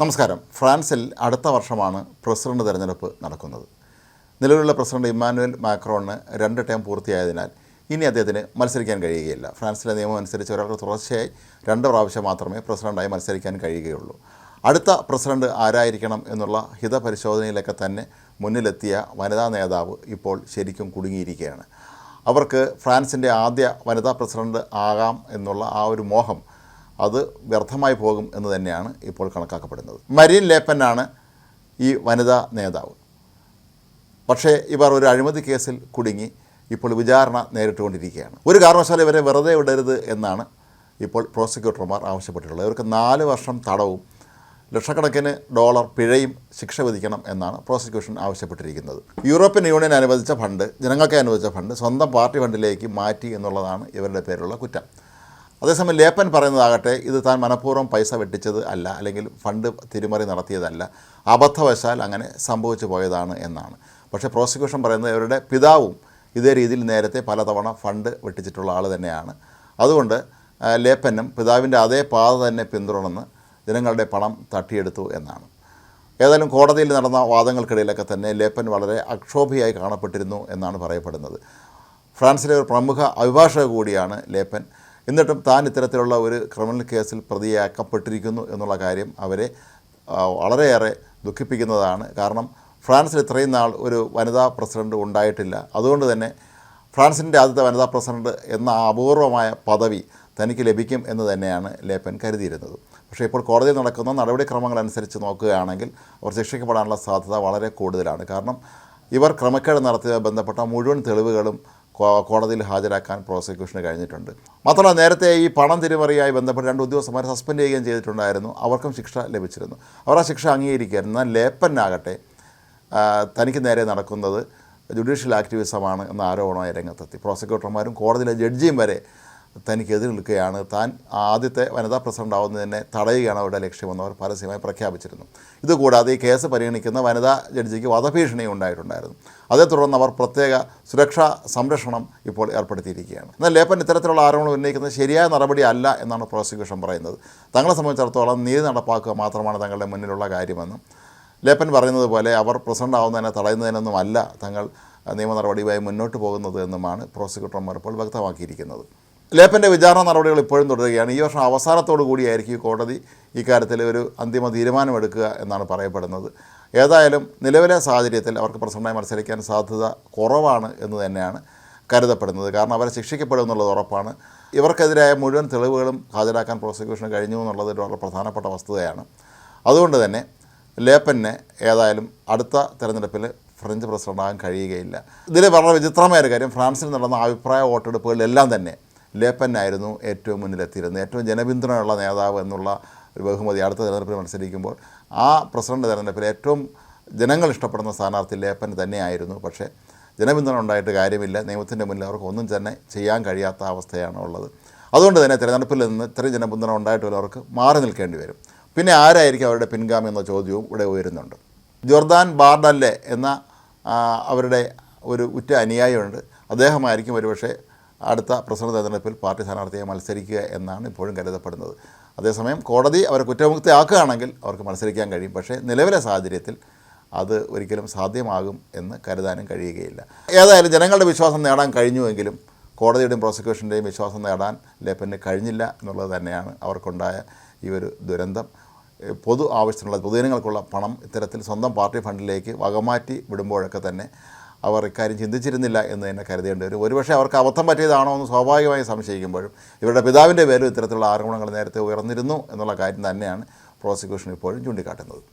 നമസ്കാരം. ഫ്രാൻസിൽ അടുത്ത വർഷമാണ് പ്രസിഡന്റ് തെരഞ്ഞെടുപ്പ് നടക്കുന്നത്. നിലവിലുള്ള പ്രസിഡന്റ് ഇമ്മാനുവൽ മാക്രോണിന് 2 ടേം പൂർത്തിയായതിനാൽ ഇനി അദ്ദേഹത്തിന് മത്സരിക്കാൻ കഴിയുകയില്ല. ഫ്രാൻസിലെ നിയമം അനുസരിച്ച് ഒരാൾക്ക് തുടർച്ചയായി 2 പ്രാവശ്യം മാത്രമേ പ്രസിഡന്റായി മത്സരിക്കാൻ കഴിയുകയുള്ളൂ. അടുത്ത പ്രസിഡന്റ് ആരായിരിക്കണം എന്നുള്ള ഹിതപരിശോധനയിലൊക്കെ തന്നെ മുന്നിലെത്തിയ വനിതാ നേതാവ് ഇപ്പോൾ ശരിക്കും കുടുങ്ങിയിരിക്കുകയാണ്. അവർക്ക് ഫ്രാൻസിൻ്റെ ആദ്യ വനിതാ പ്രസിഡന്റ് ആകാം എന്നുള്ള ആ ഒരു മോഹം അത് വ്യർത്ഥമായി പോകും എന്ന് തന്നെയാണ് ഇപ്പോൾ കണക്കാക്കപ്പെടുന്നത്. മരീൻ ലേപ്പനാണ് ഈ വനിതാ നേതാവ്. പക്ഷേ ഇവർ ഒരു അഴിമതി കേസിൽ കുടുങ്ങി ഇപ്പോൾ വിചാരണ നേരിട്ടുകൊണ്ടിരിക്കുകയാണ്. ഒരു കാരണവശാലും ഇവരെ വെറുതെ വിടരുത് എന്നാണ് ഇപ്പോൾ പ്രോസിക്യൂട്ടർമാർ ആവശ്യപ്പെട്ടിട്ടുള്ളത്. ഇവർക്ക് 4 വർഷം തടവും ലക്ഷക്കണക്കിന് ഡോളർ പിഴയും ശിക്ഷ വിധിക്കണം എന്നാണ് പ്രോസിക്യൂഷൻ ആവശ്യപ്പെട്ടിരിക്കുന്നത്. യൂറോപ്യൻ യൂണിയൻ അനുവദിച്ച ഫണ്ട്, ജനങ്ങൾക്ക് അനുവദിച്ച ഫണ്ട് സ്വന്തം പാർട്ടി ഫണ്ടിലേക്ക് മാറ്റി എന്നുള്ളതാണ് ഇവരുടെ പേരിലുള്ള കുറ്റം. അതേസമയം ലേപ്പൻ പറയുന്നതാകട്ടെ, ഇത് താൻ മനഃപൂർവ്വം പൈസ വെട്ടിച്ചത് അല്ല, അല്ലെങ്കിൽ ഫണ്ട് തിരിമറി നടത്തിയതല്ല, അബദ്ധവശാൽ അങ്ങനെ സംഭവിച്ചു പോയതാണ് എന്നാണ്. പക്ഷേ പ്രോസിക്യൂഷൻ പറയുന്നത് ഇവരുടെ പിതാവും ഇതേ രീതിയിൽ നേരത്തെ പലതവണ ഫണ്ട് വെട്ടിച്ചിട്ടുള്ള ആൾ തന്നെയാണ്. അതുകൊണ്ട് ലേപ്പനും പിതാവിൻ്റെ അതേ പാത തന്നെ പിന്തുടർന്ന് ജനങ്ങളുടെ പണം തട്ടിയെടുത്തു എന്നാണ്. ഏതായാലും കോടതിയിൽ നടന്ന വാദങ്ങൾക്കിടയിലൊക്കെ തന്നെ ലേപ്പൻ വളരെ അക്ഷോഭ്യയായി കാണപ്പെട്ടിരുന്നു എന്നാണ് പറയപ്പെടുന്നത്. ഫ്രാൻസിലെ ഒരു പ്രമുഖ അഭിഭാഷക കൂടിയാണ് ലേപ്പൻ. എന്നിട്ടും താൻ ഇത്തരത്തിലുള്ള ഒരു ക്രിമിനൽ കേസിൽ പ്രതിയാക്കപ്പെട്ടിരിക്കുന്നു എന്നുള്ള കാര്യം അവരെ വളരെയേറെ ദുഃഖിപ്പിക്കുന്നതാണ്. കാരണം ഫ്രാൻസിൽ ഇത്രയും നാൾ ഒരു വനിതാ പ്രസിഡന്റ് ഉണ്ടായിട്ടില്ല. അതുകൊണ്ട് തന്നെ ഫ്രാൻസിൻ്റെ ആദ്യത്തെ വനിതാ പ്രസിഡന്റ് എന്ന അപൂർവമായ പദവി തനിക്ക് ലഭിക്കും എന്ന് തന്നെയാണ് ലേപ്പൻ കരുതിയിരുന്നത്. പക്ഷേ ഇപ്പോൾ കോടതിയിൽ നടക്കുന്ന നടപടിക്രമങ്ങൾ അനുസരിച്ച് നോക്കുകയാണെങ്കിൽ അവർ ശിക്ഷിക്കപ്പെടാനുള്ള സാധ്യത വളരെ കൂടുതലാണ്. കാരണം ഇവർ ക്രമക്കേട് നടത്തിയ ബന്ധപ്പെട്ട മുഴുവൻ തെളിവുകളും കോടതിയിൽ ഹാജരാക്കാൻ പ്രോസിക്യൂഷന് കഴിഞ്ഞിട്ടുണ്ട്. മാത്രമല്ല, നേരത്തെ ഈ പണം തിരിമറിയായി ബന്ധപ്പെട്ട് 2 ഉദ്യോഗസ്ഥന്മാരെ സസ്പെൻഡ് ചെയ്യുകയും ചെയ്തിട്ടുണ്ടായിരുന്നു. അവർക്കും ശിക്ഷ ലഭിച്ചിരുന്നു. അവർ ആ ശിക്ഷ അംഗീകരിക്കുകയായിരുന്നു. എന്നാൽ ലേപ്പനാകട്ടെ തനിക്ക് നേരെ നടക്കുന്നത് ജുഡീഷ്യൽ ആക്ടിവിസമാണ് എന്ന ആരോപണമായി രംഗത്തെത്തി. പ്രോസിക്യൂട്ടർമാരും കോടതിയിലെ ജഡ്ജിയും വരെ തനിക്കെതിരെ നിൽക്കുകയാണ്. താൻ ആദ്യത്തെ വനിതാ പ്രസിഡന്റ് ആവുന്നതിനെ തടയുകയാണ് അവരുടെ ലക്ഷ്യമെന്ന് അവർ പരസ്യമായി പ്രഖ്യാപിച്ചിരുന്നു. ഇതുകൂടാതെ ഈ കേസ് പരിഗണിക്കുന്ന വനിതാ ജഡ്ജിക്ക് വധഭീഷണി ഉണ്ടായിട്ടുണ്ടായിരുന്നു. അതേ തുടർന്ന് അവർ പ്രത്യേക സുരക്ഷാ സംരക്ഷണം ഇപ്പോൾ ഏർപ്പെടുത്തിയിരിക്കുകയാണ്. എന്നാൽ ലേപ്പൻ ഇത്തരത്തിലുള്ള ആരോപണം ഉന്നയിക്കുന്നത് ശരിയായ നടപടി അല്ല എന്നാണ് പ്രോസിക്യൂഷൻ പറയുന്നത്. തങ്ങളെ സംബന്ധിച്ചിടത്തോളം നീതി നടപ്പാക്കുക മാത്രമാണ് തങ്ങളുടെ മുന്നിലുള്ള കാര്യമെന്നും ലേപ്പൻ പറയുന്നത് പോലെ അവർ പ്രസിഡന്റ് ആവുന്നതിനെ തടയുന്നതിനൊന്നുമല്ല തങ്ങൾ നിയമ നടപടിയുമായി മുന്നോട്ട് പോകുന്നത് എന്നുമാണ് പ്രോസിക്യൂട്ടർമാർ ഇപ്പോൾ വ്യക്തമാക്കിയിരിക്കുന്നത്. ലേപ്പൻ്റെ വിചാരണ നടപടികൾ ഇപ്പോഴും തുടരുകയാണ്. ഈ വർഷം അവസാനത്തോടു കൂടിയായിരിക്കും കോടതി ഇക്കാര്യത്തിൽ ഒരു അന്തിമ തീരുമാനമെടുക്കുക എന്നാണ് പറയപ്പെടുന്നത്. ഏതായാലും നിലവിലെ സാഹചര്യത്തിൽ അവർക്ക് പ്രസിഡന്റായി മത്സരിക്കാൻ സാധ്യത കുറവാണ് എന്ന് തന്നെയാണ് കരുതപ്പെടുന്നത്. കാരണം അവരെ ശിക്ഷിക്കപ്പെടും എന്നുള്ളത് ഉറപ്പാണ്. ഇവർക്കെതിരായ മുഴുവൻ തെളിവുകളും ഹാജരാക്കാൻ പ്രോസിക്യൂഷന് കഴിഞ്ഞു എന്നുള്ളത് വളരെ പ്രധാനപ്പെട്ട വസ്തുതയാണ്. അതുകൊണ്ട് തന്നെ ലേപ്പന് ഏതായാലും അടുത്ത തെരഞ്ഞെടുപ്പിൽ ഫ്രഞ്ച് പ്രസിഡന്റാകാൻ കഴിയുകയില്ല. ഇതിൽ വളരെ വിചിത്രമായ ഒരു കാര്യം, ഫ്രാൻസിൽ നടന്ന അഭിപ്രായ വോട്ടെടുപ്പുകളിലെല്ലാം തന്നെ ലേപ്പനായിരുന്നു ഏറ്റവും മുന്നിലെത്തിയിരുന്നത്. ഏറ്റവും ജനപിന്തുണയുള്ള നേതാവ് എന്നുള്ള ഒരു ബഹുമതി അടുത്ത തെരഞ്ഞെടുപ്പിൽ മത്സരിക്കുമ്പോൾ ആ പ്രസിഡന്റ് തെരഞ്ഞെടുപ്പിൽ ഏറ്റവും ജനങ്ങൾ ഇഷ്ടപ്പെടുന്ന സ്ഥാനാർത്ഥി ലേപ്പൻ തന്നെയായിരുന്നു. പക്ഷേ ജനപിന്തുണ ഉണ്ടായിട്ട് കാര്യമില്ല. നിയമത്തിൻ്റെ മുന്നിൽ അവർക്ക് ഒന്നും തന്നെ ചെയ്യാൻ കഴിയാത്ത അവസ്ഥയാണ് ഉള്ളത്. അതുകൊണ്ട് തന്നെ തിരഞ്ഞെടുപ്പിൽ നിന്ന് ഇത്രയും ജനപിന്തുണ ഉണ്ടായിട്ടുള്ള അവർക്ക് മാറി നിൽക്കേണ്ടി വരും. പിന്നെ ആരായിരിക്കും അവരുടെ പിൻഗാമി എന്ന ചോദ്യവും ഇവിടെ ഉയരുന്നുണ്ട്. ജോർദാൻ ബാർഡല്ലെ എന്ന അവരുടെ ഒരു ഉറ്റ അനുയായിയുണ്ട്. അദ്ദേഹമായിരിക്കും ഒരുപക്ഷെ അടുത്ത പ്രസിഡന്റ് തെരഞ്ഞെടുപ്പിൽ പാർട്ടി സ്ഥാനാർത്ഥിയെ മത്സരിക്കുക എന്നാണ് ഇപ്പോഴും കരുതപ്പെടുന്നത്. അതേസമയം കോടതി അവരെ കുറ്റമുക്തയാക്കുകയാണെങ്കിൽ അവർക്ക് മത്സരിക്കാൻ കഴിയും. പക്ഷേ നിലവിലെ സാഹചര്യത്തിൽ അത് ഒരിക്കലും സാധ്യമാകും എന്ന് കരുതാനും കഴിയുകയില്ല. ഏതായാലും ജനങ്ങളുടെ വിശ്വാസം നേടാൻ കഴിഞ്ഞുവെങ്കിലും കോടതിയുടെയും പ്രോസിക്യൂഷൻ്റെയും വിശ്വാസം നേടാൻ ലേപ്പന് കഴിഞ്ഞില്ല എന്നുള്ളത് തന്നെയാണ് അവർക്കുണ്ടായ ഈ ഒരു ദുരന്തം. പൊതു ആവശ്യത്തിനുള്ള പൊതുജനങ്ങൾക്കുള്ള പണം ഇത്തരത്തിൽ സ്വന്തം പാർട്ടി ഫണ്ടിലേക്ക് വകമാറ്റി വിടുമ്പോഴൊക്കെ തന്നെ അവർ ഇക്കാര്യം ചിന്തിച്ചിരുന്നില്ല എന്ന് തന്നെ കരുതേണ്ടി വരും. ഒരുപക്ഷെ അവർക്ക് അബദ്ധം പറ്റിയതാണോ എന്ന് സ്വാഭാവികമായി സംശയിക്കുമ്പോഴും ഇവരുടെ പിതാവിൻ്റെ പേരിൽ ഇത്തരത്തിലുള്ള ആരോപണങ്ങൾ നേരത്തെ ഉയർന്നിരുന്നു എന്നുള്ള കാര്യം തന്നെയാണ് പ്രോസിക്യൂഷൻ ഇപ്പോഴും ചൂണ്ടിക്കാട്ടുന്നത്.